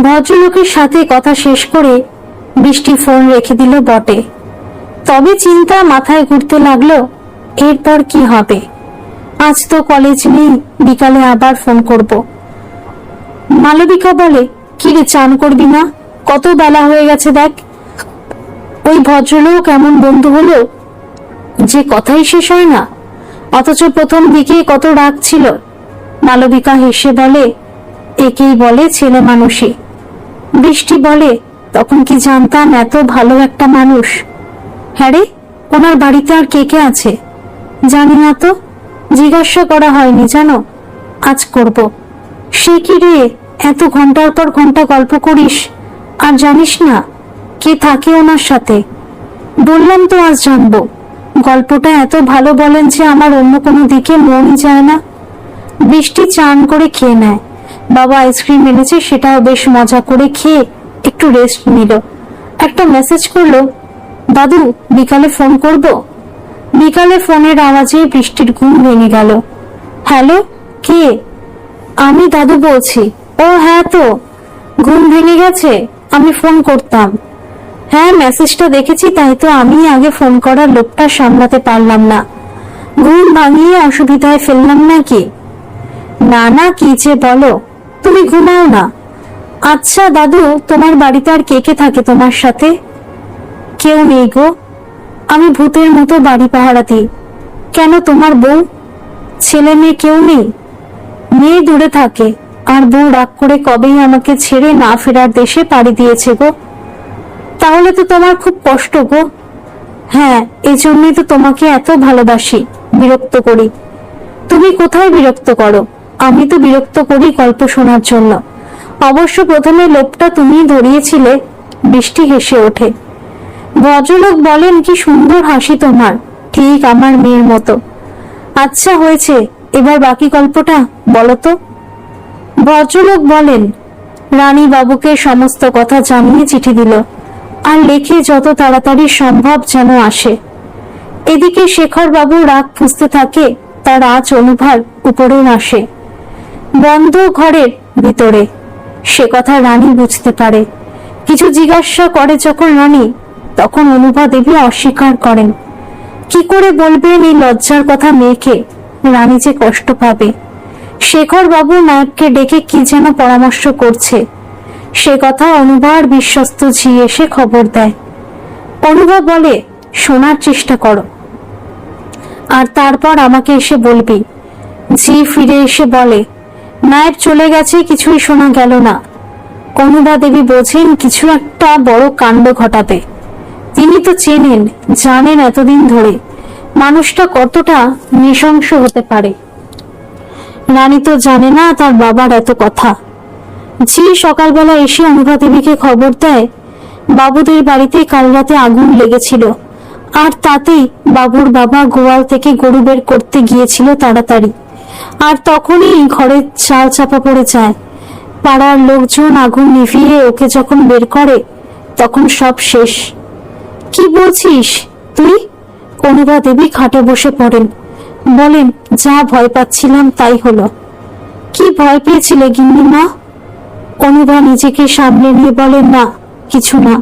ভদ্রলোকের সাথে কথা শেষ করে বৃষ্টি ফোন রেখে দিল বটে, তবে চিন্তা মাথায় ঘুরতে লাগলো এরপর কি হবে। আজ তো কলেজ নেই, বিকালে আবার ফোন করব। মালবিকা বলে, কি রে, চান করবি না? কত বেলা হয়ে গেছে দেখ। ওই ভদ্রলোক এমন বন্ধু হলো যে কথাই শেষ হয় না, অথচ প্রথম দিকে কত রাগ ছিল। মালবিকা হেসে বলে, একেই বলে ছেলে মানুষই। বৃষ্টি বলে, তখন কি জানতাম এত ভালো একটা মানুষ। হ্যাঁ রে, ওনার বাড়িতে আর কে কে আছে? জানি না তো, জিজ্ঞাসা করা হয়নি জানো, আজ করব। সে কি রে, এত ঘন্টার পর ঘন্টা গল্প করিস আর জানিস না কে থাকে ওনার সাথে? বললাম তো আজ জানবো। গল্পটা এত ভালো বলেন যে আমার অন্য কোনো দিকে মনই যায় না। বৃষ্টি চান করে খেয়ে নেয়। বাবা আইসক্রিম এনেছে, সেটাও বেশ মজা করে খেয়ে একটু রেস্ট নিল। একটা মেসেজ করলো, দাদু বিকালে ফোন করব। বিকালে ফোনের আওয়াজে বৃষ্টির ঘুম ভেঙে গেল। হ্যালো, কে? আমি দাদু বলছি। ও হ্যাঁ, তো ঘুম ভেঙে গেছে, আমি ফোন করতাম। হ্যাঁ, মেসেজটা দেখেছি, তাই তো আমি আগে ফোন করার লোকটা সামলাতে পারলাম না। ঘুম ভাঙিয়ে অসুবিধায় ফেললাম নাকি? না না, কি যে বলো, তুমি ঘুমাও না। আচ্ছা দাদু, তোমার বাড়িতে আর কে কে থাকে তোমার সাথে? কেউ নেই গো, আমি ভূতের মতো বাড়ি পাহারা দিই। কেন, তোমার বউ ছেলে মেয়ে কেউ নেই? মেয়ে দূরে থাকে, আর বউ রাগ করে কবেই আমাকে ছেড়ে না ফেরার দেশে পাড়ি দিয়েছে গো। তাহলে তো তোমার খুব কষ্ট গো। হ্যাঁ, এই জন্যই তো তোমাকে এত ভালোবাসি, বিরক্ত করি। তুমি কোথায় বিরক্ত করো? আমি তো বিরক্ত করি গল্প শোনার জন্য। অবশ্য প্রথমে লোকটা তুমি ধরিয়েছিলে। বৃষ্টি হেসে ওঠে। ভদ্রলোক বলেন, কি সুন্দর হাসি তোমার, ঠিক আমার মেয়ের মতো। আচ্ছা হয়েছে, এবার বাকি গল্পটা বলো তো। ভদ্রলোক বলেন, রানী বাবুকে সমস্ত কথা জানিয়ে চিঠি দিল, আর লেখে যত তাড়াতাড়ি সম্ভব যেন আসে। এদিকে শেখর বাবু রাগ ফুঁসতে থাকে, তার আজ অনুভার উপরে আসে, বন্ধ ঘরের ভিতরে। সে কথা রানী বুঝতে পারে। কিছু জিজ্ঞাসা করে যখন রানী, তখন অনুভা দেবী অস্বীকার করেন। কি করে বলবেন এই লজ্জার কথা মেয়েকে? রানী যে কষ্ট পাবে। শেখর বাবু নায়ককে ডেকে কি যেন পরামর্শ করছে, সে কথা অনুভার বিশ্বস্ত ঝি এসে খবর দেয়। অনুভা বলে, শোনার চেষ্টা করো, আর তারপর আমাকে এসে বলবি। ঝি ফিরে এসে বলে, নায়ক চলে গেছে, কিছুই শোনা গেল না। অনুভা দেবী বোঝেন কিছু একটা বড় কাণ্ড ঘটাবে। তিনি তো চেনেন, জানেন এতদিন ধরে মানুষটা কতটা নৃশংস হতে পারে। রানী তো জানে না তার বাবার এত কথা। ঝি সকালবেলা এসে অনুভা দেবীকে খবর দেয়, বাবুদের বাড়িতে কাল রাতে আগুন লেগেছিল, আর তাতেই বাবুর বাবা গোয়াল থেকে গরু বের করতে গিয়েছিল তাড়াতাড়ি, আর তখনই ঘরে চাল চাপা পড়ে যায়। পাড়ার লোকজন আগুন নিভিয়ে ওকে যখন বের করে, তখন সব শেষ। কি বলছিস তুই? অনুভা দেবী খাটে বসে পড়েন, বলেন, যা ভয় পাচ্ছিলাম তাই হলো। কি ভয় পেয়েছিলে গিন্নিমা? অনুভা নিজেকে সামলে নিয়ে বলেন, না কিছু না।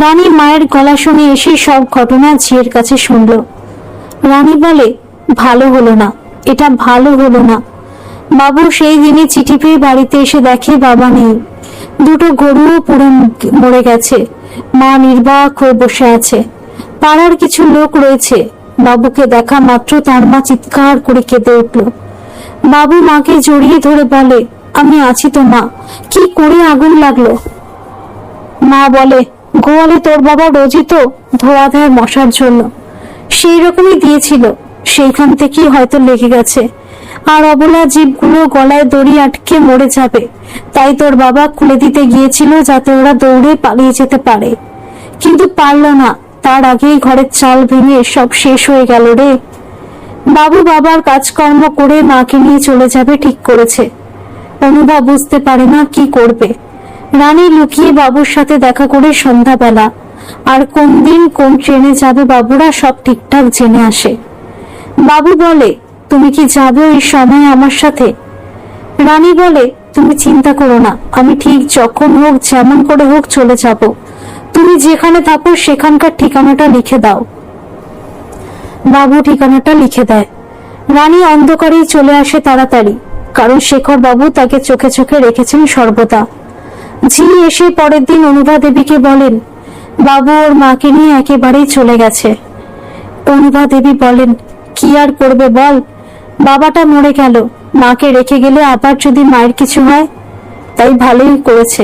রানী মায়ের গলা শুনে এসে সব ঘটনা ঝিয়ের কাছে শুনল। রানী বলে, ভালো হলো না, এটা ভালো হলো না। বাবু সেই দিনই চিঠি পেয়ে বাড়িতে এসে দেখে বাবা নেই, দুটো গরুও পুরো মরে গেছে, মা নির্বাক হয়ে বসে আছে। পাড়ার কিছু লোক রয়েছে, বাবুকে দেখা মাত্র তার মা চিৎকার করে কেঁদে উঠল। বাবু মাকে জড়িয়ে ধরে বলে, আমি আছি তো মা, কি করে আগুন লাগলো? মা বলে, গোয়ালে তোর বাবা রোজই তো ধোয়া দেয় মশার জন্য, সেই রকমই দিয়েছিল, সেইখান থেকেই হয়তো লেগে গেছে, আর অবলা জীবগুলো গলায় দড়ি আটকে মরে যাবে, তাই তোর বাবা খুলে দিতে গিয়েছিল যাতে ওরা দৌড়ে পালিয়ে যেতে পারে, কিন্তু পারল না, তার আগেই ঘরের চাল ভেঙে সব শেষ হয়ে গেল রে। বাবু বাবার কাজকর্ম করে মাকে নিয়ে চলে যাবে ঠিক করেছে। অনুভা বুঝতে পারে না কি করবে। রানী লুকিয়ে বাবুর সাথে দেখা করে সন্ধ্যাবেলা আর কোন দিন কোন ট্রেনে যাবে বাবুরা সব ঠিকঠাক জেনে আসে। বাবু বলে, তুমি কি যাবে ওই সময় আমার সাথে? রানী বলে, তুমি চিন্তা করো না, আমি ঠিক যখন হোক যেমন করে হোক চলে যাব। তুমি যেখানে থাকো সেখানকার ঠিকানাটা লিখে দাও। বাবু ঠিকানাটা লিখে দেয়। রানী অন্ধকারেই চলে আসে তাড়াতাড়ি, কারণ শেখর বাবু তাকে চোখে চোখে রেখেছেন সর্বদা। ঝি এসে পরের দিন অনুভা দেবীকে বলেন, বাবু ওর মাকে নিয়ে একেবারেই চলে গেছে। অনুভা দেবী বলেন, কি আর করবে বল, বাবাটা মরে গেল, মাকে রেখে গেলে আবার যদি মায়ের কিছু হয়, তাই ভালোই করেছে।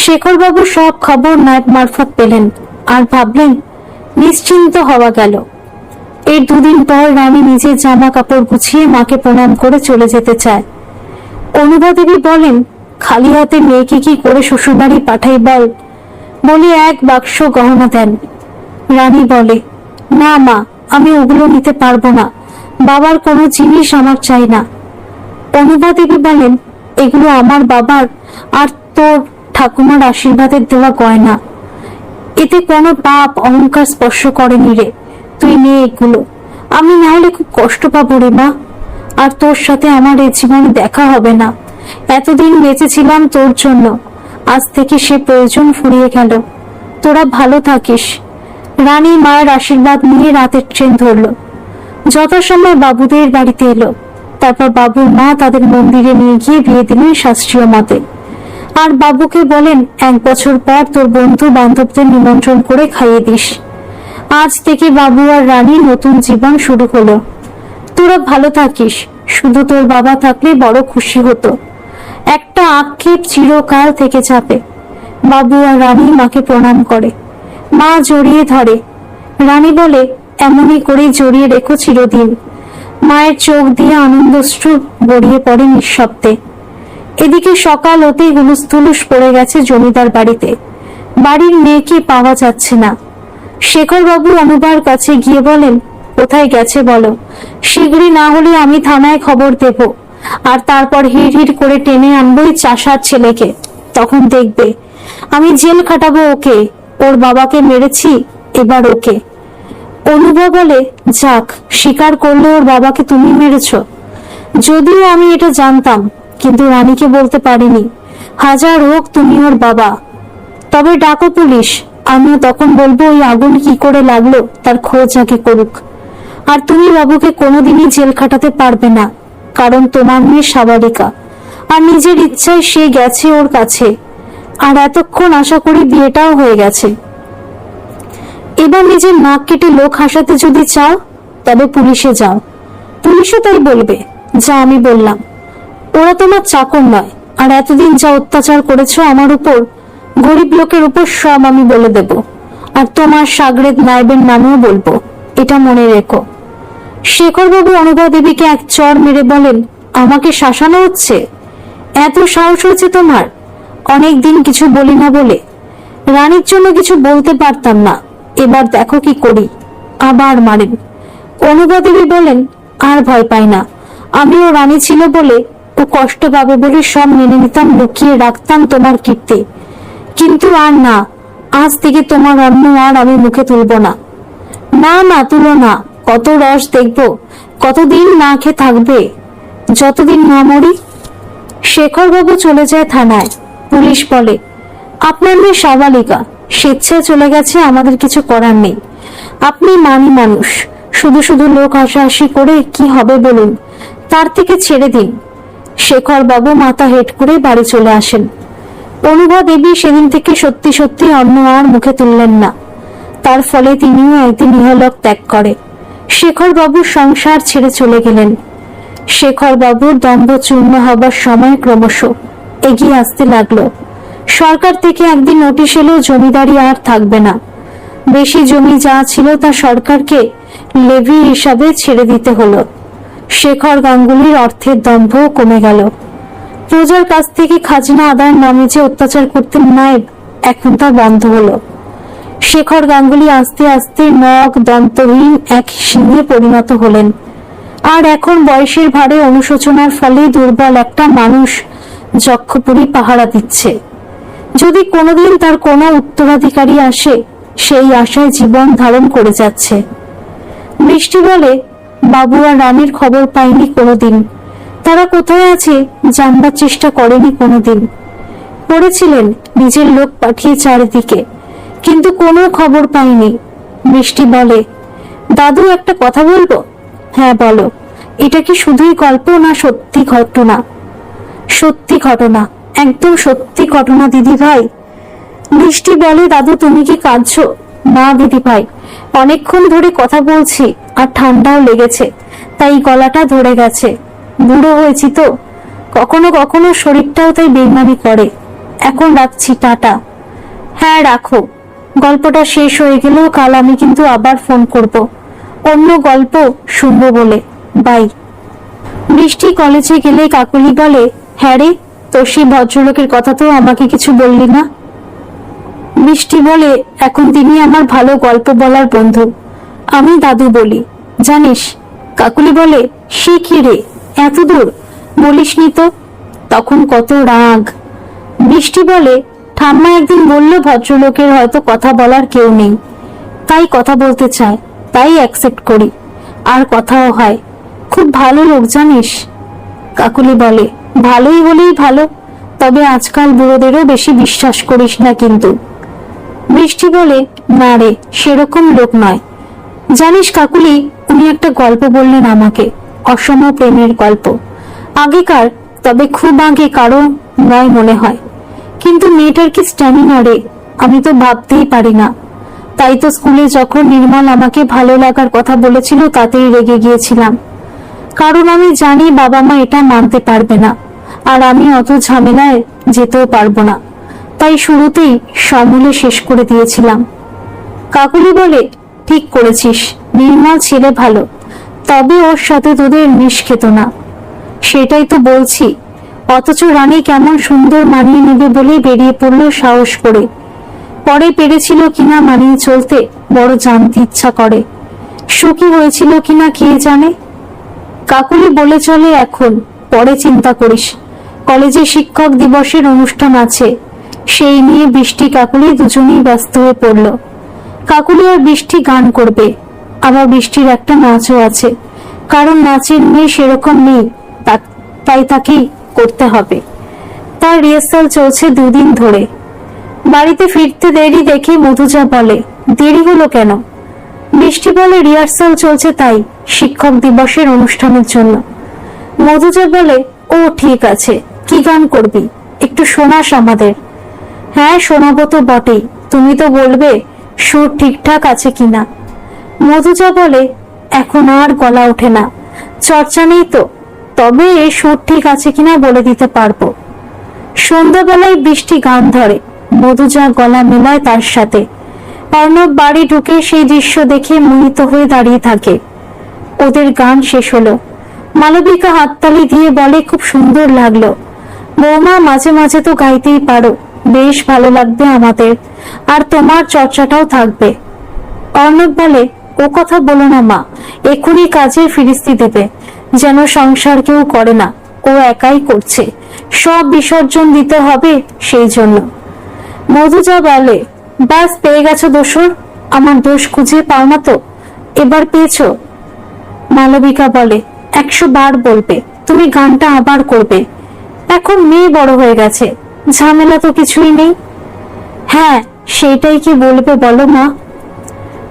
শেখর বাবু সব খবর নায়ব মারফত পেলেন আর ভাবলেন নিশ্চিন্ত হওয়া গেল। এর দুদিন পর রানী নিজের জামা কাপড় গুছিয়ে মাকে প্রণাম করে চলে যেতে চায়। অনুভা দেবী বলেন, খালি হাতে মেয়েকে কি করে শ্বশুরবাড়ি পাঠাই বল, বলে এক বাক্স গহনা দেন। রানী বলে, না মা, আমি ওগুলো নিতে পারবো না, বাবার কোনো জিনিস আমার চাই না। অনুভা দেবী বলেন, এগুলো আমার বাবার আর তোর ঠাকুমার আশীর্বাদের দেওয়া গয়না, এতে কোনো পাপ অহংকার স্পর্শ করেনি রে, তুই নে এগুলো, আমি না হলে খুব কষ্ট পাবো রে মা, আর তোর সাথে আমার এই জীবনে দেখা হবে না। এতদিন বেঁচেছিলাম তোর জন্য, আজ থেকে সে প্রয়োজন ফুরিয়ে গেল, তোরা ভালো থাকিস। রানী মায়ের আশীর্বাদ নিয়ে রাতের ট্রেন ধরল। যথাসময় বাবুদের বাড়িতে এলো। তারপর বাবুর মা তাদের মন্দিরে নিয়ে গিয়ে বিয়ে দিলেন শাস্ত্রীয় মতে। আর বাবুকে বলেন, 1 বছর পর তোর বন্ধু বান্ধবদের নিমন্ত্রণ করে খাইয়ে দিস। আজ থেকে বাবু আর রানী নতুন জীবন শুরু হলো। তোরা ভালো থাকিস, শুধু তোর বাবা থাকলে বড় খুশি হতো, একটা আক্ষেপ চিরকাল থেকে যাবে। বাবু আর রানী মাকে প্রণাম করে, মা জড়িয়ে ধরে। রানী বলে, এমনই করে জড়িয়ে রেখো চিরদিন। মায়ের চোখ দিয়ে আনন্দশ্রু গড়িয়ে পড়ে নিঃশব্দে। এদিকে সকাল হতেই হুলুস্থুলুস পড়ে গেছে জমিদার বাড়িতে। বাড়ির মেয়েকে পাওয়া যাচ্ছে না। শেখর বাবু অনুবার কাছে গিয়ে বলেন, কোথায় গেছে বলো, শীঘ্রই না হলে আমি থানায় খবর দেব, আর তারপর হিড় হিড় করে টেনে আনবো চাষার ছেলেকে, তখন দেখবে আমি জেল খাটাবো ওকে, ওর বাবাকে মেরেছি, এবার ওকে। অনুভা বলে, যাক, স্বীকার করলে ওর বাবাকে তুমি মেরেছ। যদিও আমি এটা জানতাম, কিন্তু রানীকে বলতে পারিনি। হাজার হোক তুমি ওর বাবা, তবে ডাকো পুলিশ, আমিও তখন বলবো ওই আগুন কি করে লাগলো তার খোঁজ আগে করুক। আর তুমি বাবুকে কোনোদিনই জেল খাটাতে পারবে না, কারণ তোমার মেয়ে সাবালিকা, আর নিজের ইচ্ছায় সে গেছে ওর কাছে, আর এতক্ষণ আশা করি বিয়েটাও হয়ে গেছে। এবার নিজের নাক কেটে লোক হাসাতে যদি চাও, তবে পুলিশে যাও, পুলিশও তাই বলবে যা আমি বললাম। ওরা তোমার চাকর নয়, আর এতদিন যা অত্যাচার করেছো আমার উপর, গরিব লোকের উপর সব আমি বলে দেব, আর তোমার সাগরেদ নায়েবের নামেও বলবো, এটা মনে রেখো। শেখর বাবু অনুভা দেবীকে এক চড় মেরে বলেন, আমাকে শাসানো হচ্ছে? এত সাহস হয়েছে তোমার? অনেকদিন কিছু বলি না বলে। রানীর জন্য কিছু বলতে পারতাম না, এবার দেখো কি করি। আবার মারেন। অনুভা দেবী বলেন, আর ভয় পাই না, আমিও রানী ছিল বলে ও কষ্ট পাবে বলে সব মেনে নিতাম, লুকিয়ে রাখতাম তোমার কীর্তি, কিন্তু আর না, আজ থেকে তোমার অন্ন আর আমি মুখে তুলব না। না না, তুলো না, কত রস দেখবো, কতদিন না খেয়ে থাকবে, যতদিন না মরি। শেখর বাবু চলে যায় থানায়। পুলিশ বলে, আপনার মেয়ে সাবালিকা, স্বেচ্ছায় চলে গেছে, আমাদের কিছু করার নেই। আপনি মানি মানুষ, শুধু শুধু লোক হাসাহাসি করে কি হবে বলুন, তার থেকে ছেড়ে দিন। শেখর বাবু মাথা হেট করে বাড়ি চলে আসেন। অনুভা দেবী সেদিন থেকে সত্যি সত্যি অন্ন আর মুখে তুললেন না। তার ফলে তিনিও একদিন ইহলোক ত্যাগ করে শেখর বাবুর সংসার ছেড়ে চলে গেলেন। শেখর বাবুর দম্ভ চূর্ণ হবার সময় ক্রমশ এগিয়ে আসতে লাগলো। সরকার থেকে একদিন নোটিশ এলো, জমিদারি আর থাকবে না। বেশি জমি যা ছিল তা সরকারকে লেভি হিসাবে ছেড়ে দিতে হলো। শেখর গাঙ্গুলির অর্থের দম্ভ কমে গেল। প্রজার কাছ থেকে খাজনা আদায়ের নামে যে অত্যাচার করতেন নায়েব, এখন তা বন্ধ হলো। শেখর গাঙ্গুলি আস্তে আস্তে নখ দন্তহীন এক সিংহে পরিণত হলেন। আর এখন বয়সের ভারে অনুশোচনার ফলে দুর্বল একটা মানুষ যক্ষপুরী পাহারা দিচ্ছে। যদি কোনোদিন তার কোনো উত্তরাধিকারী আসে, সেই আশায় জীবন ধারণ করে যাচ্ছে। বৃষ্টি বলে, বাবু আর রানীর খবর পাইনি কোনোদিন। তারা কোথায় আছে জানবার চেষ্টা করেনি কোনোদিন। পড়েছিলেন নিজের লোক পাঠিয়ে চারিদিকে, কিন্তু কোনো খবর পাইনি। বৃষ্টি বলে, দাদু একটা কথা বলবো? হ্যাঁ বলো। এটা কি শুধুই গল্প না সত্যি ঘটনা? সত্যি ঘটনা, একদম সত্যি ঘটনা দিদি ভাই। বৃষ্টি বলে, দাদু তুমি কি কাঁদছো? না দিদি ভাই, অনেকক্ষণ ধরে কথা বলছি আর ঠান্ডাও লেগেছে, তাই গলাটা ধরে গেছে। বুড়ো হয়েছি তো, কখনো কখনো শরীরটাও তাই বেইমানি করে। এখন রাখছি, টাটা। হ্যাঁ রাখো। গল্পটা শেষ হয়ে গেলেও কাল আমি কিন্তু আবার ফোন করব, অন্য গল্প শুনবো বলে। বাই। বৃষ্টি কলেজে গেলে কাকুলি বলে, হ্যাঁ রে, তোর সেই ভদ্রলোকের কথা তো আমাকে কিছু বললি না। বৃষ্টি বলে, এখন তিনি আমার ভালো গল্প বলার বন্ধু, আমি দাদু বলি, জানিস। কাকুলি বলে, সে কি রে, এত দূর বলিসনি তো। তখন কত রাগ। বৃষ্টি বলে, ঠাম্মা একদিন বললো ভদ্রলোকের হয়তো কথা বলার কেউ নেই, তাই কথা বলতে চায়, তাই অ্যাকসেপ্ট করি, আর কথাও হয়। খুব ভালো লোক জানিস। কাকুলি বলে, ভালোই হলেই ভালো, তবে আজকাল বুড়োদেরও বেশি বিশ্বাস করিস না কিন্তু। বৃষ্টি বলে, না রে, সেরকম লোক নয়। জানিস কাকুলি, উনি একটা গল্প বললেন আমাকে, অসম প্রেমের গল্প। আগেকার, তবে খুব আগে কারো নয় মনে হয়। কিন্তু মেয়েটার কি স্ট্যামিনা রে, আমি তো ভাবতেই পারি না। তাই তো স্কুলে যখন নির্মল আমাকে ভালো লাগার কথা বলেছিল তাতেই রেগে গিয়েছিলাম, কারণ আমি জানি বাবা মা এটা মানতে পারবে না, আর আমি অত ঝামেলায় যেতেও পারবো না, তাই শুরুতেই সমূলে শেষ করে দিয়েছিলাম। কাকুলি বলে, ঠিক করেছিস, নির্মল ছেলে ভালো, তবে ওর সাথে তোদের মিশ খেত না। সেটাই তো বলছি, অথচ রানী কেমন সুন্দর মানিয়ে নেবে বলে বেরিয়ে পড়লো সাহস করে। পরে পেরেছিল কিনা মানিয়ে চলতে বড় জানতে ইচ্ছা করে, সুখী হয়েছিল কিনা কে জানে। কাকুলি বলে চলে, এখন পরে চিন্তা করিস, কলেজে শিক্ষক দিবসের অনুষ্ঠান আছে, সেই নিয়ে বৃষ্টি কাকুলি দুজনেই ব্যস্ত হয়ে পড়ল। কাকুলি আর বৃষ্টি গান করবে, আবার বৃষ্টির একটা নাচও আছে, কারণ নাচের মেয়ে সেরকম নেই, তাই তাকেই করতে হবে। তার রিহার্সাল চলছে 2 দিন ধরে। বাড়িতে ফিরতে দেরি দেখে মধুজা বলে, দেরি হলো কেন? বৃষ্টি বলে, রিহার্সাল চলছে তাই, শিক্ষক দিবসের অনুষ্ঠানের জন্য। মধুজা বলে, ও ঠিক আছে, কি গান করবি, একটু শোনাস আমাদের? হ্যাঁ শোনাবো তো বটেই, তুমি তো বলবে সুর ঠিকঠাক আছে কিনা। মধুজা বলে, এখন আর গলা ওঠে না, চর্চা নেই তো, তবে সুর ঠিক আছে কিনা বলে দিতে পারবো। সন্ধ্যাবেলায় বৃষ্টি গান ধরে, মধুজা গলা মেলায় তার সাথে। অর্ণব বাড়ি ঢুকে সেই দৃশ্য দেখে মোহিত হয়ে দাঁড়িয়ে থাকে। ওদের গান শেষ হলো। মালবিকা হাততালি দিয়ে বলে, খুব সুন্দর লাগলো বৌমা, মাঝে মাঝে তো গাইতেই পারো, বেশ ভালো লাগবে আমাদের, আর তোমার চর্চাটাও থাকবে। অর্ণব বলে, ও কথা বলো না মা, এখনই কাজের ফিরিস্তি দেবে, যেন সংসার কেউ করে না, ও একাই করছে, সব বিসর্জন দিতে হবে সেই জন্য। মধুজা বলে, ব্যাস পেয়ে গেছো দোষর, আমার দোষ খুঁজে পাও না তো, এবার পেয়েছো। মালবিকা বলে, 100 বার বলবে, তুমি গানটা আবার করবে, এখন মেয়ে বড় হয়ে গেছে, ঝামেলা তো কিছুই নেই। হ্যাঁ সেটাই কি বলবে বলো মা।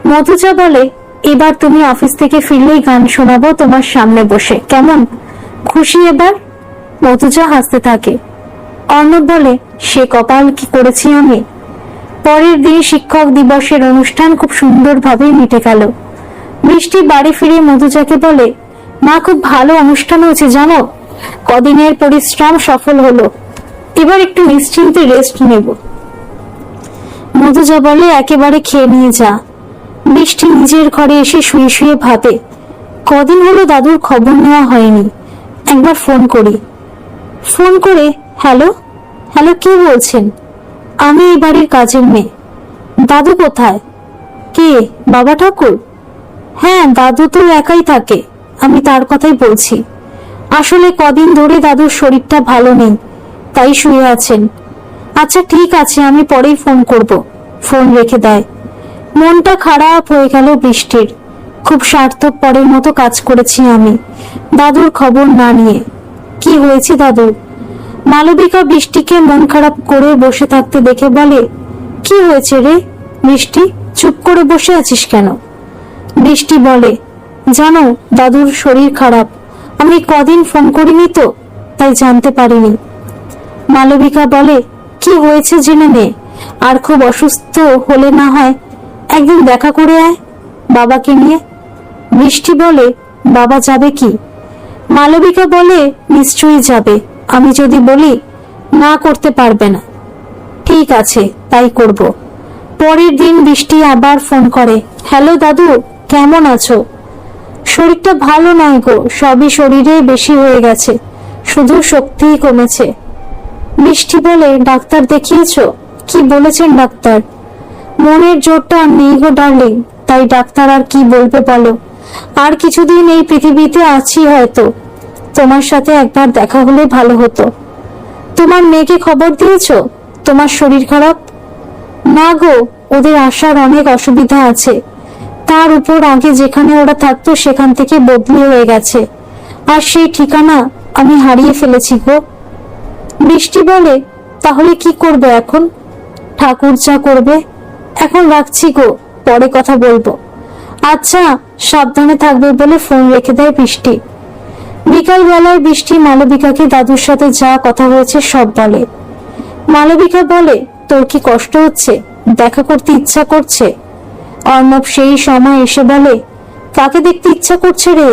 মধুজা বলে, এবার তুমি অফিস থেকে ফিরলেই গান শোনাবো তোমার সামনে বসে, কেমন? খুশি এবার? মধুজা হাসতে থাকে। অর্ণব বলে, সে কপাল কি করেছি আমি। পরের দিন শিক্ষক দিবসের অনুষ্ঠান খুব সুন্দরভাবে মিটে গেল। বৃষ্টি বাড়ি ফিরে মধুজাকে বলে, মা খুব ভালো অনুষ্ঠান হয়েছে জানো, কদিনের পরিশ্রম সফল হলো, এবার একটু নিশ্চিন্তে রেস্ট নেব। মধুজা বলে, একেবারে খেয়ে নিয়ে যা। বৃষ্টি নিজের ঘরে এসে শুয়ে শুয়ে ভাবে, কদিন হলো দাদুর খবর নেওয়া হয়নি, একবার ফোন করি। ফোন করে, হ্যালো হ্যালো, কে বলছেন? আমি এই বাড়ির কাজের মেয়ে। দাদু কোথায়? কে, বাবা ঠাকুর? হ্যাঁ দাদু তো একাই থাকে, আমি তার কথাই বলছি। আসলে কদিন ধরে দাদুর শরীরটা ভালো নেই, তাই শুয়ে আছেন। আচ্ছা ঠিক আছে, আমি পরেই ফোন করব। ফোন রেখে দেয়। মনটা খারাপ হয়ে গেল বৃষ্টির। খুব স্বার্থপরের মতো কাজ করেছি আমি, দাদুর খবর না নিয়ে। কি হয়েছে দাদু? মালবিকা বৃষ্টিকে মন খারাপ করে বসে থাকতে দেখে বলে, কি হয়েছে রে বৃষ্টি, চুপ করে বসে আছিস কেন? বৃষ্টি বলে, জানো দাদুর শরীর খারাপ, আমি কদিন ফোন করিনি তো, তাই জানতে পারিনি। মালবিকা বলে, কি হয়েছে জেনে নে, আর খুব অসুস্থ হলে না হয় একদিন দেখা করে আয় বাবাকে নিয়ে। বৃষ্টি বলে, বাবা যাবে কি? মালবিকা বলে, নিশ্চয়ই যাবে, আমি যদি বলি না করতে পারবে না। ঠিক আছে, তাই করব। পরের দিন বৃষ্টি আবার ফোন করে, হ্যালো দাদু, কেমন আছো? শরীরটা ভালো নয় গো, সবই শরীরে বেশি হয়ে গেছে, শুধু শক্তিই কমেছে। বৃষ্টি বলে, ডাক্তার দেখিয়েছো? কি বলেছেন ডাক্তার? মনের জোরটা নেই গো ডার্লিং, তাই ডাক্তার আর কি বলবে বলো। আর কিছুদিন এই পৃথিবীতে আছি হয়তো, তোমার সাথে একবার দেখা হলে ভালো হতো। তোমার মেয়েকে খবর দিয়েছো তোমার শরীর খারাপ? না গো, ওদের আসার অনেক অসুবিধা আছে, তার উপর আগে যেখানে ওরা থাকতো সেখান থেকে বদলি হয়ে গেছে, আর সেই ঠিকানা আমি হারিয়ে ফেলেছি গো। বৃষ্টি বলে, তাহলে কি করবে এখন? ঠাকুর যা করবে। এখন রাখছি গো, পরে কথা বলবো। আচ্ছা, সাবধানে থাকবে বলে ফোন রেখে দেয় বৃষ্টি। বিকাল বেলায় বৃষ্টি মালবিকাকে দাদুর সাথে যা কথা হয়েছে সব বলে। মালবিকা বলে, তোর কি কষ্ট হচ্ছে? দেখা করতে ইচ্ছা করছে? অর্ণব সেই সময় এসে বলে, কাকে দেখতে ইচ্ছা করছে রে?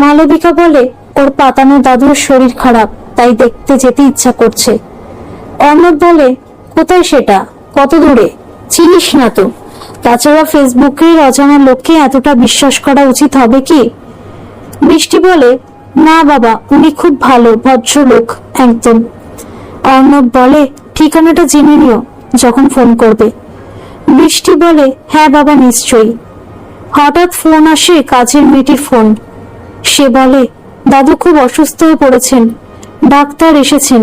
মালবিকা বলে, ওর পাতানো দাদুর শরীর খারাপ, তাই দেখতে যেতে ইচ্ছা করছে। অর্ণব বলে, কোথায় সেটা, কত দূরে? চিনিস না তো? তাছাড়া ফেসবুকের অজানা লোককে এতটা বিশ্বাস করা উচিত হবে কি? বৃষ্টি বলে, না বাবা, উনি খুব ভালো ভদ্রলোক একদম। অর্ণব বলে, ঠিকানাটা জেনে নিও যখন ফোন করবে। বৃষ্টি বলে, হ্যাঁ বাবা, নিশ্চয়ই। হঠাৎ ফোন আসে, কাজের মেয়েটির ফোন। সে বলে, দাদু খুব অসুস্থ হয়ে পড়েছেন, ডাক্তার এসেছেন।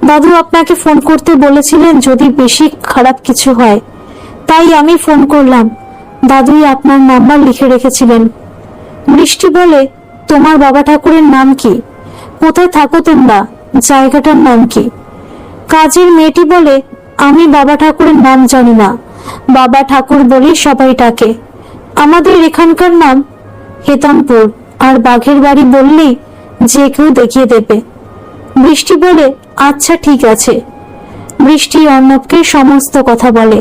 দাদু আপনাকে ফোন করতে বলেছিলেন যদি বেশি খারাপ কিছু হয়, তাই আমি ফোন করলাম। দাদুই আপনার নাম্বার লিখে রেখেছিলেন। বৃষ্টি বলে, তোমার বাবা ঠাকুরের নাম কি? কোথায় থাকো তোমরা? জায়গাটার নাম কি? কাজের মেয়েটি বলে, আমি বাবা ঠাকুরের নাম জানি না, বাবা ঠাকুর বলেই সবাই ডাকে। আমাদের এখানকার নাম হেতামপুর, আর বাঘের বাড়ি বললেই যে কেউ দেখিয়ে দেবে। বৃষ্টি বলে, আচ্ছা ঠিক আছে। বৃষ্টি অর্ণবকে সমস্ত কথা বলে,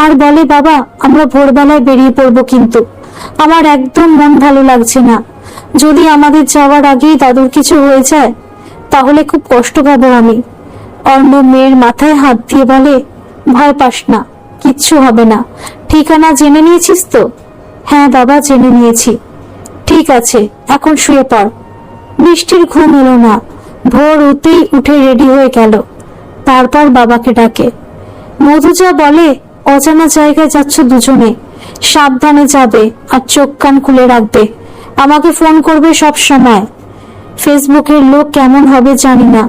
আর বলে, বাবা আমরা ভোরবেলায় বেরিয়ে পড়বো, কিন্তু আমার একদম মন ভালো লাগছে না। যদি আমাদের যাওয়ার আগেই দাদুর কিছু হয়ে যায় তাহলে খুব কষ্ট পাবো আমি। অর্ণব মেয়ের মাথায় হাত দিয়ে বলে, ভয় পাস না, কিচ্ছু হবে না। ঠিকানা জেনে নিয়েছিস তো? হ্যাঁ বাবা, জেনে নিয়েছি। ঠিক আছে, এখন শুয়ে পড়। বৃষ্টির ঘুম এলো না, ভোর হতেই উঠে রেডি হয়ে গেল। তারপর বাবাকে ডাকে। মধুজা বলে, অজানা জায়গায় যাচ্ছ দুজনে, সাবধানে যাবে আর চোখ কান খুলে রাখবে, আমাকে ফোন করবে সব সময়। ফেসবুকের লোক কেমন হবে জানি না,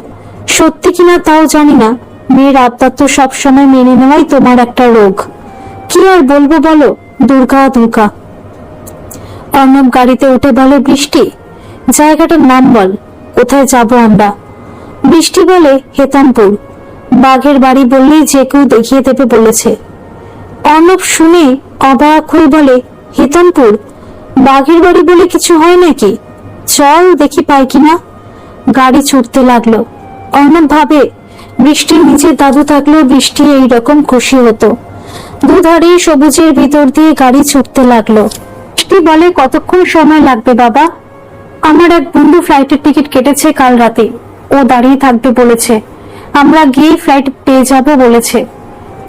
সত্যি কিনা তাও জানি না। মেয়ের আবদার তো সবসময় মেনে নেওয়াই তোমার একটা রোগ, কি আর বলবো বলো, দুর্গা দুর্গা। অর্ণব গাড়িতে উঠে বলে, বৃষ্টি জায়গাটার নাম বল, কোথায় যাব আমরা? বৃষ্টি বলে, হেতামপুর। বাঘের বাড়ি বললেই যে কেউ দেখিয়ে দেবে বলেছে। অর্ণব শুনে অবাক হয়ে বলে, হেতামপুর? বাঘের বাড়ি বলে কিছু হয় নাকি? চল দেখি পাই কিনা। গাড়ি ছুটতে লাগলো। অর্ণব ভাবে, বৃষ্টির নিচে দাদু থাকলেও বৃষ্টি এইরকম খুশি হতো। দুধারে সবুজের ভিতর দিয়ে গাড়ি ছুটতে লাগলো। বৃষ্টি বলে, কতক্ষণ সময় লাগবে বাবা? আমার এক বন্ধু ফ্লাইটের টিকিট কেটেছে কাল রাতে, ও দাঁড়িয়ে থাকবে বলেছে, আমরা গিয়ে ফ্লাইট পেয়ে যাব বলেছে,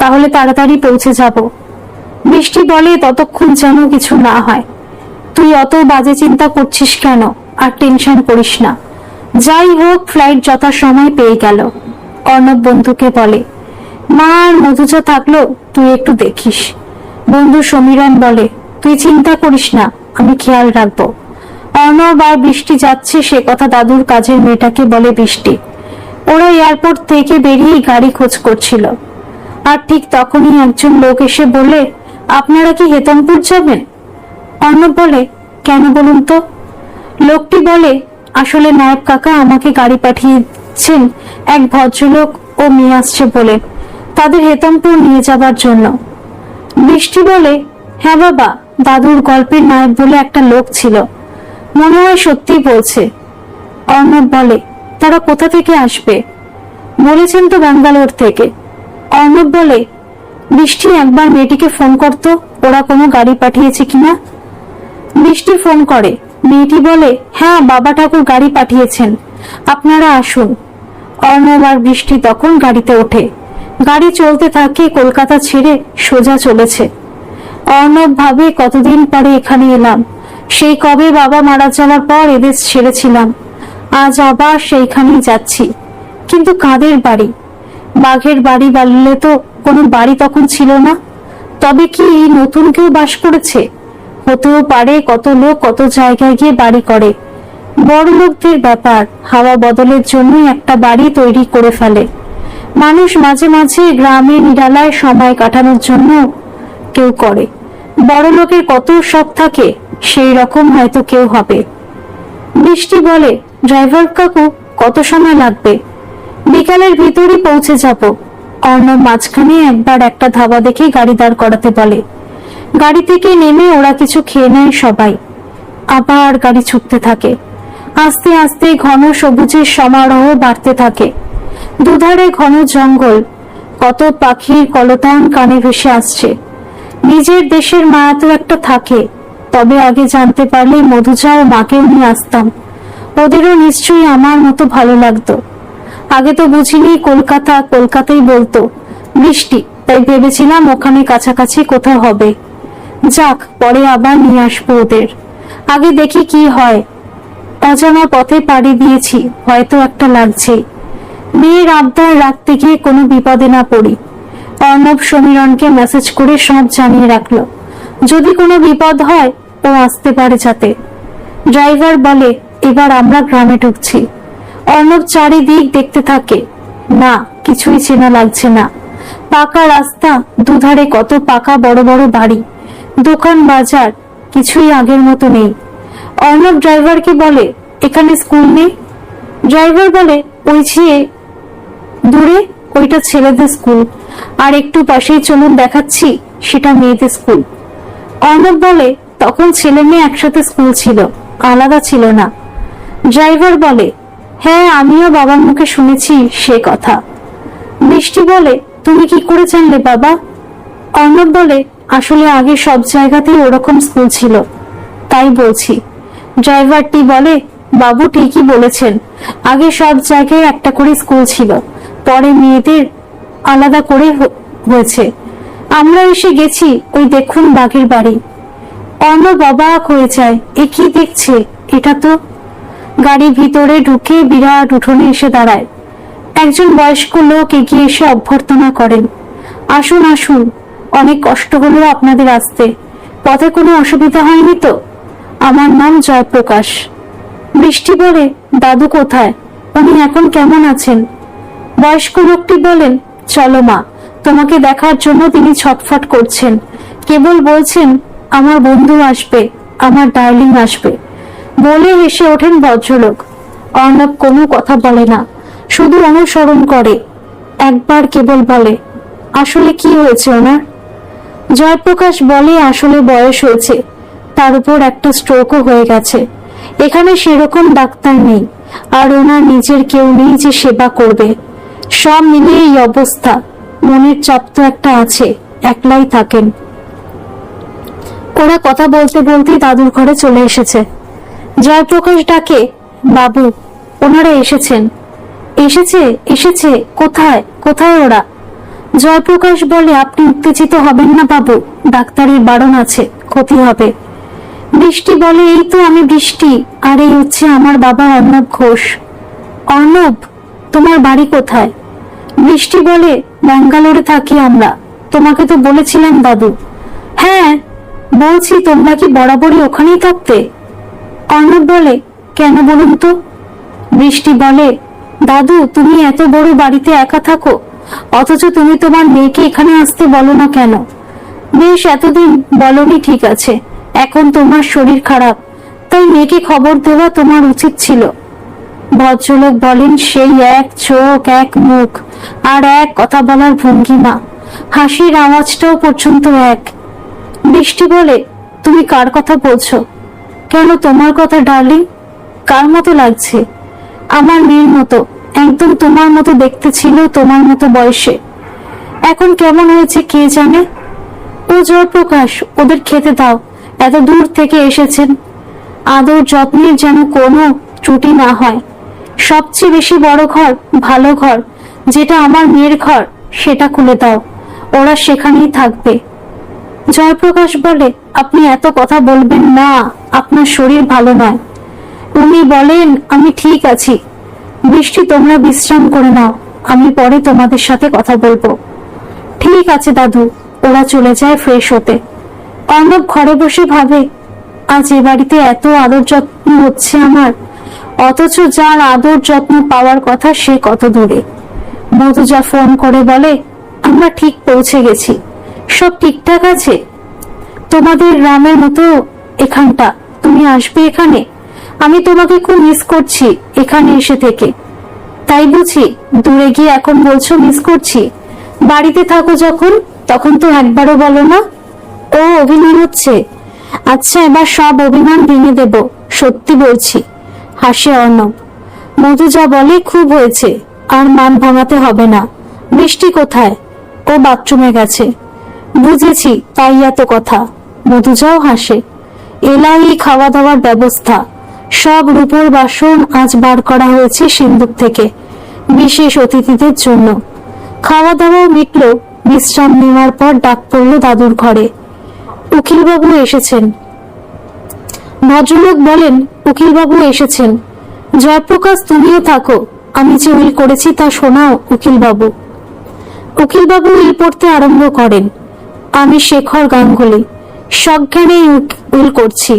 তাহলে তাড়াতাড়ি পৌঁছে যাব। বৃষ্টি বলে, ততক্ষণ যেন কিছু না হয়। তুই অত বাজে চিন্তা করছিস কেন? আর টেনশন করিস না, যাই হোক ফ্লাইট যথাসময় পেয়ে গেল। অর্ণব বন্ধুকে বলে, মা আর মধুজা থাকলো, তুই একটু দেখিস। বন্ধু সমীরণ বলে, তুই চিন্তা করিস না, আমি খেয়াল রাখবো। অর্ণব আর বৃষ্টি যাচ্ছে সে কথা দাদুর কাজের মেয়েটাকে বলে বৃষ্টি। ওরা এয়ারপোর্ট থেকে বেরিয়ে গাড়ি খোঁজ করছিল, আর ঠিক তখনই একজন লোক এসে বলে, আপনারা কি হেতামপুর যাবেন? অর্ণব বলে, কেন বলুন তো? লোকটি বলে, আসলে নায়ব কাকা আমাকে গাড়ি পাঠিয়েছেন এক ভদ্রলোক ও মেয়ে আসছে বলে, তাদের হেতমপুর নিয়ে যাবার জন্য। বৃষ্টি বলে, হ্যাঁ বাবা, দাদুর গল্পের নায়ক বলে একটা লোক ছিল, মনে হয় সত্যি বলছে। অর্ণব বলে, তারা কোথা থেকে আসবে? বলেছেন তো ব্যাঙ্গালোর থেকে। অর্ণব বলে, বৃষ্টি একবার মেয়েটিকে ফোন করতো, ওরা কোনো গাড়ি পাঠিয়েছে কিনা। বৃষ্টি ফোন করে, মেয়েটি বলে, হ্যাঁ বাবা ঠাকুর গাড়ি পাঠিয়েছেন, আপনারা আসুন। অর্ণব আর বৃষ্টি তখন গাড়িতে ওঠে। গাড়ি চলতে থাকে, কলকাতা ছেড়ে সোজা চলেছে। অর্ণব ভাবে, কতদিন পরে এখানে এলাম, সেই কবে বাবা মারা যাওয়ার পর এদেশ ছেড়েছিলাম, আজ আবার সেইখানেই যাচ্ছি। কিন্তু কাদের বাড়ি? বাঘের বাড়ি বাড়লে তো কোনো বাড়ি তখন ছিল না। তবে কি নতুন কেউ বাস করেছে? হতেও পারে, কত লোক কত জায়গায় গিয়ে বাড়ি করে। বড় লোকদের ব্যাপার, হাওয়া বদলের জন্যই একটা বাড়ি তৈরি করে ফেলে। মানুষ মাঝে মাঝে গ্রামে নিরালায় সময় কাটানোর জন্য কেউ করে। বড় লোকের কত শখ থাকে, সেই রকম হয়তো কেউ হবে। বৃষ্টি বলে, ড্রাইভার কাকু কত সময় লাগবে? বিকালের ভিতরই পৌঁছে যাব। অর্ণব মাঝখানে একবার একটা ধাবা দেখে গাড়ি দাঁড় করাতে বলে। গাড়ি থেকে নেমে ওরা কিছু খেয়ে নেয় সবাই। আবার গাড়ি ছুটতে থাকে। আস্তে আস্তে ঘন সবুজের সমারোহ বাড়তে থাকে। দুধারে ঘন জঙ্গল, কত পাখির কলতান কানে ভেসে আসছে। নিজের দেশের মায়া তো একটা থাকে, তবে আগে জানতে পারলে মধুজা ও মাকেও নিয়ে আসতাম, ওদেরও নিশ্চয়ই আমার মতো ভালো লাগতো। আগে তো বুঝিনি কলকাতা কলকাতাই বলতো বৃষ্টি, তাই ভেবেছিলাম ওখানে কাছাকাছি কোথাও হবে। যাক, পরে আবার নিয়ে আসবো ওদের, আগে দেখি কি হয়। অজানা পথে পাড়ি দিয়েছি, হয়তো একটা লাগছে। মেয়ের আবদার রাখতে গিয়ে কোনো বিপদে না পড়ি। অর্ণব সমীরণকে মেসেজ করে সব জানিয়ে রাখলো, যদি কোনো বিপদ হয় ও আসতে পারে যাতে। ড্রাইভার বলে, এবার আমরা গ্রামে ঢুকছি। অর্ণব চারিদিক দেখতে থাকে, না কিছুই চেনা লাগছে না। পাকা রাস্তা, দুধারে কত পাকা বড় বড় বাড়ি, দোকান বাজার, কিছুই আগের মতো নেই। অর্ণব ড্রাইভারকে বলে, এখানে স্কুল নেই? ড্রাইভার বলে, ওই যে দূরে ওইটা ছেলেদের স্কুল, আর একটু পাশেই চলুন দেখাচ্ছি, সেটা মেয়েদের স্কুল। অর্ণব বলে, তখন ছেলে মেয়ে একসাথে স্কুল ছিল, আলাদা ছিল না। ড্রাইভার বলে, হ্যাঁ আমিও বাবার মুখে শুনেছি সে কথা। বৃষ্টি বলে, তুমি কি করে জানলে বাবা? অর্ণব বলে, আসলে আগে সব জায়গাতেই ওরকম স্কুল ছিল, তাই বলছি। ড্রাইভারটি বলে, বাবু ঠিকই বলেছেন, আগে সব জায়গায় একটা করে স্কুল ছিল, পরে মেয়েদের আলাদা করে হয়েছে। আমরা এসে গেছি, ওই দেখুন বাঘের বাড়ি। অর্ণব অবাক হয়ে যায়, এ কি দেখছে? এটা তো। গাড়ির ভিতরে ঢুকে বিরাট উঠোনে এসে দাঁড়ায়। একজন বয়স্ক লোক এগিয়ে এসে অভ্যর্থনা করেন, আসুন আসুন, অনেক কষ্ট হলো আপনাদের আসতে, পথে কোনো অসুবিধা হয়নি তো? আমার নাম জয়প্রকাশ। বৃষ্টি বলে, দাদু কোথায়? উনি এখন কেমন আছেন? বয়স্ক লোকটি বলেন, চলো মা, তোমাকে দেখার জন্য তিনি ছটফট করছেন, কেবল বলছেন আমার বন্ধু আসবে, আমার ডার্লিং আসবে বলে হেসে ওঠেন ভদ্রলোক। অর্ণব কোনো কথা বলে না, শুধু অনুসরণ করে। একবার কেবল বলে, আসলে কি হয়েছে ওনার? জয়প্রকাশ বলে, আসলে বয়স হয়েছে, তার উপর একটা স্ট্রোকও হয়ে গেছে। এখানে সেরকম ডাক্তার নেই, আর ওনার নিজের কেউ নেই যে সেবা করবে। সব মিলিয়ে এই অবস্থা। মনের চাপ তো একটা আছে, একলাই থাকেন। ওরা কথা বলতে বলতে দাদুর ঘরে চলে এসেছে। জয়প্রকাশ ডাকে, বাবু, ওনারা এসেছেন। এসেছে এসেছে, কোথায় কোথায় ওরা? জয়প্রকাশ বলে, আপনি উত্তেজিত হবেন না বাবু, ডাক্তারের বারণ আছে, ক্ষতি হবে। বৃষ্টি বলে, এই তো আমি বৃষ্টি, আর এই হচ্ছে আমার বাবা অর্ণব ঘোষ। অর্ণব, তোমার বাড়ি কোথায়? বৃষ্টি বলে, ব্যাঙ্গালোরে থাকি আমরা, তোমাকে তো বলেছিলাম দাদু। হ্যাঁ বলছি, তোমরা কি বরাবরই ওখানেই থাকতে? অর্ণব বলে, কেন বলুন তো? বৃষ্টি বলে, দাদু তুমি এত বড় বাড়িতে একা থাকো, অথচ তুমি তোমার মেয়েকে এখানে আসতে বলো না কেন? বেশ, এতদিন বলনি ঠিক আছে, এখন তোমার শরীর খারাপ, তাই মেয়েকে খবর দেওয়া তোমার উচিত ছিল। ভদ্রলোক বলেন, সেই এক চোখ, এক মুখ, আর এক কথা বলার ভঙ্গিমা, হাসির আওয়াজটাও পর্যন্ত এক। বৃষ্টি বলে, তুমি কার কথা বলছো? কেন, তোমার কথা ডার্লিং। কার মতো লাগছে? আমার মেয়ের মতো, একদম তোমার মতো দেখতে ছিল, তোমার মতো বয়সে। এখন কেমন হয়েছে কে জানে। ও জয়প্রকাশ, ওদের খেতে দাও, এত দূর থেকে এসেছেন। আদর যত্নের যেন কোনো ত্রুটি না হয়। সবচেয়ে বেশি বড় ঘর, ভালো ঘর, যেটা আমার মেয়ের ঘর, সেটা খুলে দাও, ওরা সেখানেই থাকবে। জয়প্রকাশ বলে, আপনি এত কথা বলবেন না, আপনার শরীর ভালো নয়। উনি বলেন, আমি ঠিক আছি। বৃষ্টি, তোমরা বিশ্রাম করে নাও, আমি পরে তোমাদের সাথে কথা বলবো। ঠিক আছে দাদু। ওরা চলে যায় ফ্রেশ হতে। অর্ণব ঘরে বসে ভাবে, আজ এ বাড়িতে এত আদর যত্ন হচ্ছে আমার, অথচ যার আদর যত্ন পাওয়ার কথা সে কত দূরে। মধুজা ফোন করে বলে, আমরা ঠিক পৌঁছে গেছি, সব ঠিকঠাক আছে। তোমাদের গ্রামের মতো এখানটা, তুমি আসবে এখানে? আমি তোমাকে খুব মিস করছি এখানে এসে থেকে। তাই বুঝি, দূরে গিয়ে এখন বলছো মিস করছি? বাড়িতে থাকো যখন, তখন তো একবারও বলো না। ও অভিমান হচ্ছে? আচ্ছা, এবার সব অভিমান ভেঙে দেব, সত্যি বলছি, হাসে অর্ণব। মধুজা বলে, খুব হয়েছে, আর মান ভাঙাতে হবে না। বৃষ্টি কোথায়? ও বাথরুমে গেছে। বুঝেছি, তাই এত কথা। মধুজাও হাসে। এলাই খাওয়া দাওয়ার ব্যবস্থা, সব রূপোর বাসন আজ বার করা হয়েছে সিন্দুক থেকে, বিশেষ অতিথিদের জন্য। খাওয়া দাওয়াও মিটল। বিশ্রাম নেওয়ার পর ডাক পড়ল দাদুর ঘরে। উকিলবাবু এসেছেন। ভদ্রলোক বলেন, উকিলবাবু এসেছেন। জয়প্রকাশ, তুমিও থাকো, আমি যে উইল করেছি তা শোনাও উকিলবাবু। উকিলবাবু উইল পড়তে আরম্ভ করেন। আমি শেখর গাঙ্গুলি সজ্ঞানেই উইল করছি।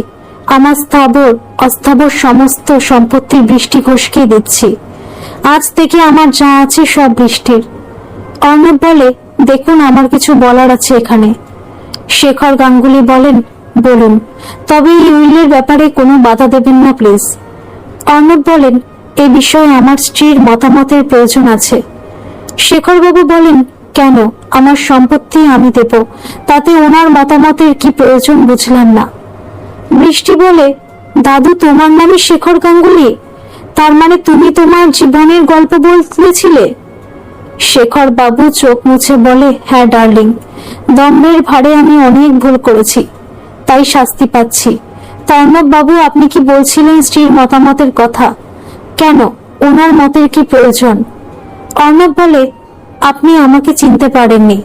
আমার স্থাবর অস্থাবর সমস্ত সম্পত্তি বৃষ্টি ঘোষকে দিচ্ছি। আজ থেকে আমার যা আছে সব বৃষ্টির। অর্ণব বলে, দেখুন, আমার কিছু বলার আছে এখানে। শেখর গাঙ্গুলি বলেন, বলুন, তবে এই উইলের ব্যাপারে কোনো বাধা দেবেন না প্লিজ। অর্ণব বলেন, এ বিষয়ে আমার স্ত্রীর মতামতের প্রয়োজন আছে। শেখরবাবু বলেন, কেন? আমার সম্পত্তি আমি দেব, তাতে ওনার মতামতের কি প্রয়োজন বুঝলাম না। বৃষ্টি বলে, দাদু, তোমার নামে শেখর গাঙ্গুলি? তার মানে তুমি তোমার জীবনের গল্প বলতেছিলে? শেখর বাবু চোখ মুছে বলে, হ্যাঁ ডার্লিং, দম্ভের ভারে আমি অনেক ভুল করেছি, তাই শাস্তি পাচ্ছি। অর্ণব বাবু, আপনি কি বলছিলেন স্ত্রীর মতামতের কথা? কেন, ওনার মতের কি প্রয়োজন? অর্ণব বলে, আপনি আমাকে চিনতে পারেননি,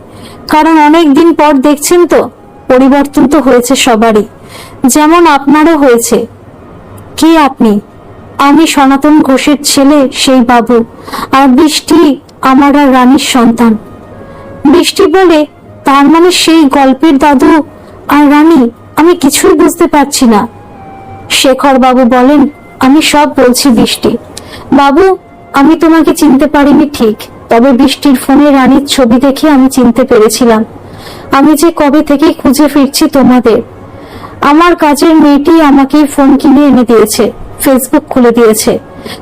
কারণ অনেক দিন পর দেখছেন তো, পরিবর্তন তো হয়েছে সবারই, যেমন আপনারও হয়েছে। কে আপনি? আমি সনাতন ঘোষের ছেলে, সেই বাবু, আর বৃষ্টি আমার আর রানীর সন্তান। বৃষ্টি বলে, তার মানে সেই গল্পের দাদু আর রানী? আমি কিছুই বুঝতে পারছি না। শেখর বাবু বলেন, আমি সব বলছি বৃষ্টি। বাবু, আমি তোমাকে চিনতে পারিনি ঠিক, তবে বৃষ্টির ফোনে রানীর ছবি দেখে আমি চিনতে পেরেছিলাম। আমি যে কবে থেকে খুঁজে ফিরছি তোমাদের। আমার কাজের মেয়েটি আমাকে ফোন কিনে এনে দিয়েছে, ফেসবুক খুলে দিয়েছে,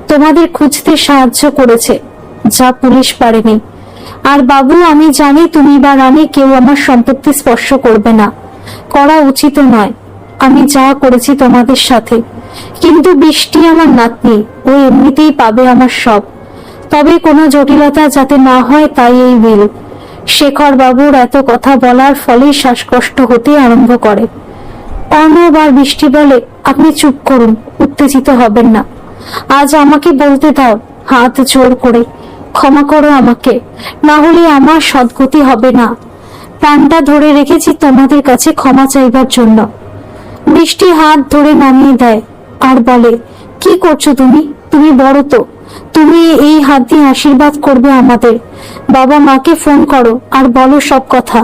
তোমাদের খুঁজতে সাহায্য করেছে, যা পুলিশ পারেনি। আর বাবু, আমি জানি তুমি বা রানী কেউ আমার সম্পত্তি স্পর্শ করবে না, করা উচিত নয়। আমি যা করেছি তোমাদের সাথে, কিন্তু বৃষ্টি আমার নাতনি, ও এমনিতেই পাবে আমার সব। তবে কোনো জটিলতা যাতে না হয়, তাই এই বিল। শেখর বাবুর এত কথা বলার ফলে শ্বাসকষ্ট হতে আরম্ভ করে। অর্ণব আর বৃষ্টি বলে, আপনি চুপ করুন, উত্তেজিত হবেন না। আজ আমাকে বলতে দাও, হাত জোর করে, ক্ষমা করো আমাকে, না হলে আমার সদ্গতি হবে না। প্রাণটা ধরে রেখেছি তোমাদের কাছে ক্ষমা চাইবার জন্য। বৃষ্টি হাত ধরে নামিয়ে দেয় আর বলে, কি করছো তুমি? তুমি বড় তো, তুমি এই হাত দিয়ে আশীর্বাদ করবে আমাদের। বাবা মাকে ফোন করো আর বলো সব কথা।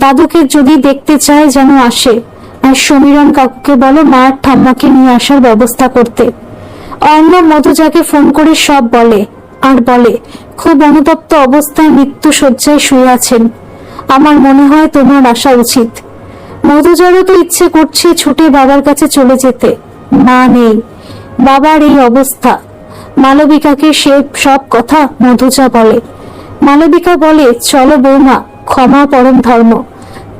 দাদুকে যদি দেখতে চায় যেন আসে, আর সমীরণ কাকুকে বলো মায়ের ঠাম্মাকে নিয়ে আসার ব্যবস্থা করতে। অর্ণব মধুজাকে ফোন করে সব বলে, আর বলে, খুব অনুতপ্ত অবস্থায় মৃত্যু শয্যায় শুয়ে আছেন, আমার মনে হয় তোমার আসা উচিত। মধুজারও তো ইচ্ছে করছে ছুটে বাবার কাছে চলে যেতে, মা নেই, বাবার এই অবস্থা। মালবিকাকে সে সব কথা মধুজা বলে। মালবিকা বলে, চলো বৌমা, ক্ষমা পরম ধর্ম,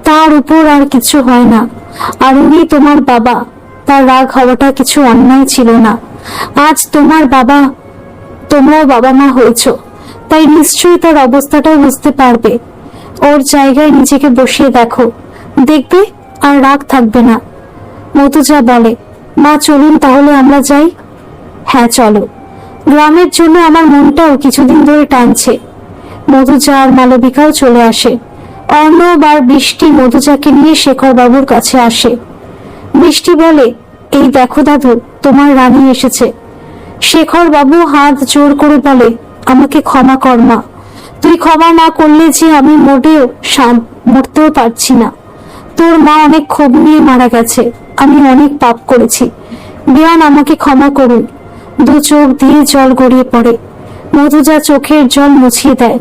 তার উপর আর কিছু হয় না। আর উনি তোমার বাবা, তার রাগ হওয়াটা কিছু অন্যায় ছিল না। আজ তোমরাও বাবা মা হয়েছ, তাই নিশ্চয়ই তার অবস্থাটাও বুঝতে পারবে। ওর জায়গায় নিজেকে বসিয়ে দেখো, দেখবে আর রাগ থাকবে না। মধুজা বলে, মা চলুন তাহলে আমরা যাই। হ্যাঁ চলো, গ্রামের জন্য আমার মনটাও কিছুদিন ধরে টানছে। মধুজা আর মালবিকাও চলে আসে। অর্ণব আর বৃষ্টি মধুজাকে নিয়ে শেখর বাবুর কাছে আসে। বৃষ্টি বলে, এই দেখো দাদু, তোমার রানী এসেছে। শেখর বাবু হাত জোর করে বলে, আমাকে ক্ষমা কর মা, তুই ক্ষমা না করলে যে আমি মরতেও পারছি না। তোর মা অনেক ক্ষোভ নিয়ে মারা গেছে, আমি অনেক পাপ করেছি, বিয়ান আমাকে ক্ষমা করুন। দু চোখ দিয়ে জল গড়িয়ে পড়ে। মধুজা চোখের জল মুছিয়ে দেয়।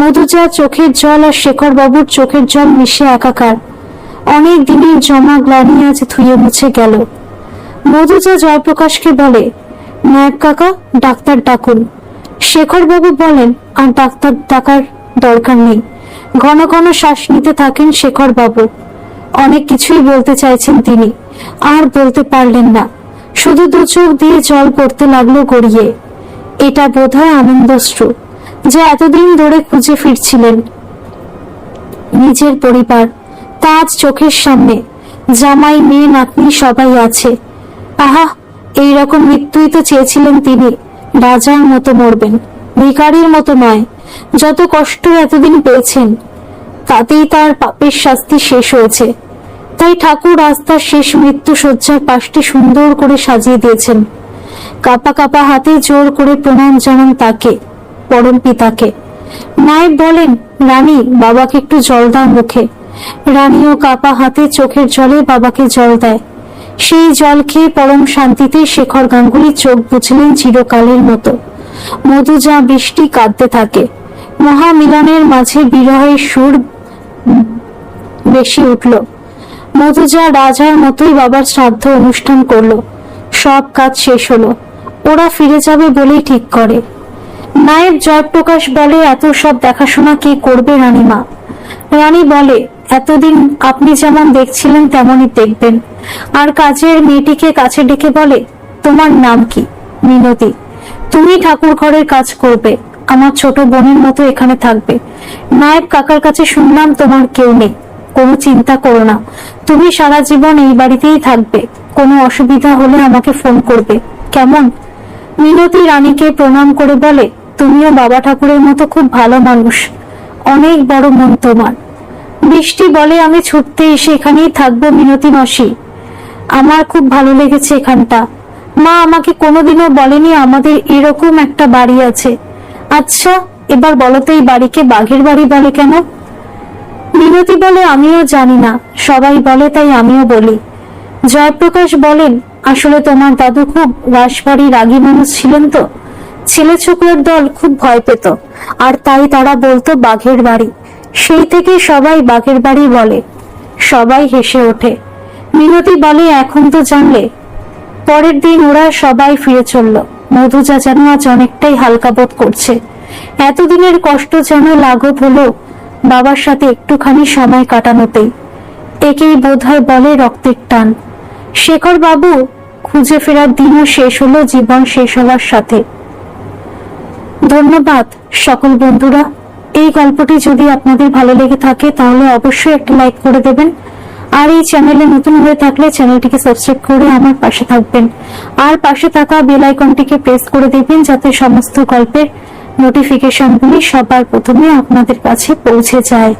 মধুজা চোখের জল আর শেখর বাবুর চোখের জল মিশে একাকার। অনেক দিনের জমা গ্লানি আজ ধুয়ে মুছে গেল। মধুজা জয়প্রকাশকে বলে, নায়ক কাকা, ডাক্তার ডাকুন। শেখর বাবু বলেন, আর ডাক্তার ডাকার দরকার নেই। ঘন ঘন শ্বাস নিতে থাকেন শেখর বাবু। অনেক কিছুই বলতে চাইছেন তিনি, আর বলতে পারলেন না। শুধু দু চোখ দিয়ে জল পড়তে লাগলো গড়িয়ে। এটা বোধহয় আনন্দশ্রু, যে এতদিন ধরে খুঁজে ফিরছিলেন। নিজের পরিবার তা আজ চোখের সামনে, জামাই, মেয়ে, নাতনি সবাই আছে। আহা, এইরকম মৃত্যুই তো চেয়েছিলেন তিনি। রাজার মতো মরবেন, ভিখারির মতো নয়। যত কষ্ট এতদিন পেয়েছেন, তাতেই তার পাপের শাস্তি শেষ হয়েছে। তাই ঠাকুর আজ তার শেষ মৃত্যু শয্যার পাশটি সুন্দর করে সাজিয়ে দিয়েছেন। কাপা কাপা হাতে জোর করে প্রণাম জানান তাকে, পরম পিতাকে। নায়েব বলেন, রানী, বাবাকে একটু জল দাও মুখে। রানীও কাপা হাতে চোখের জলে বাবাকে জল দেয়। সেই জল খেয়ে পরম শান্তিতে শেখর গাঙ্গুলি চোখ বুঝলেন চিরকালের মতো। মধুজা, বৃষ্টি কাঁদতে থাকে। মহামিলনের মাঝে বিরহের সুর বেশি উঠল। মধুজা রাজার মতোই বাবার শ্রাদ্ধ অনুষ্ঠান করলো। সব কাজ শেষ হলো। ওরা ফিরে যাবে বলেই ঠিক করে। নায়েব জয়প্রকাশ বলে, এত সব দেখাশোনা কে করবে রানীমা? রানী বলে, এতদিন আপনি যেমন দেখছিলেন তেমনই দেখবেন। আর কাজের মেয়েটিকে কাছে ডেকে বলে, তোমার নাম কি? মিনতি। তুমি ঠাকুর ঘরের কাজ করবে, আমার ছোট বোনের মতো এখানে থাকবে। নায়েব কাকার কাছে শুনলাম তোমার কেউ নেই। কোনো চিন্তা করো না, তুমি সারা জীবন এই বাড়িতেই থাকবে। কোনো অসুবিধা হলে আমাকে ফোন করবে, কেমন? মিনতি রানীকে প্রণাম করে বলে, তুমিও বাবা ঠাকুরের মতো খুব ভালো মানুষ, অনেক বড় মন তোমার। বৃষ্টি বলে, আমি ছুটতে এসে এখানেই থাকবো মিনতি মাসি, আমার খুব ভালো লেগেছে এখানটা। মা আমাকে কোনোদিনও বলেনি আমাদের এরকম একটা বাড়ি আছে। আচ্ছা, এবার বলো তো এই বাড়িকে বাঘের বাড়ি বলে কেন? মিনতি বলে, আমিও জানি না, সবাই বলে তাই আমিও বলি। জয়প্রকাশ বলেন, আসলে তোমার দাদু খুব রাশবাড়ি রাগী মানুষ ছিলেন তো। ছেলে ছোকরার দল খুব ভয় পেত, আর তাই তারা বলতো বাঘের বাড়ি। সেই থেকে সবাই বাঘের বাড়ি বলে। সবাই হেসে ওঠে। মিনতি বলে, এখন তো জানলে। পরের দিন ওরা সবাই ফিরে চলল। মধুজা যেন আজ অনেকটাই হালকা বোধ করছে। এতদিনের কষ্ট যেন লাঘব হলো বাবার সাথে একটুখানি সময় কাটানোতেই। একেই বোধহয় বলে রক্তের টান। শেখর বাবু খুঁজে ফেরার দিনও শেষ হলো জীবন শেষ হওয়ার সাথে। ধন্যবাদ সকল বন্ধুরা। এই গল্পটি যদি আপনাদের ভালো লেগে থাকে তাহলে অবশ্যই একটা লাইক করে দেবেন। আর এই চ্যানেলে নতুন হয়ে থাকলে চ্যানেলটিকে সাবস্ক্রাইব করে আমার পাশে থাকবেন। আর পাশে থাকা বেল আইকনটিকে প্রেস করে দেবেন যাতে সমস্ত গল্পের নোটিফিকেশনগুলি সবার প্রথমে আপনাদের কাছে পৌঁছে যায়।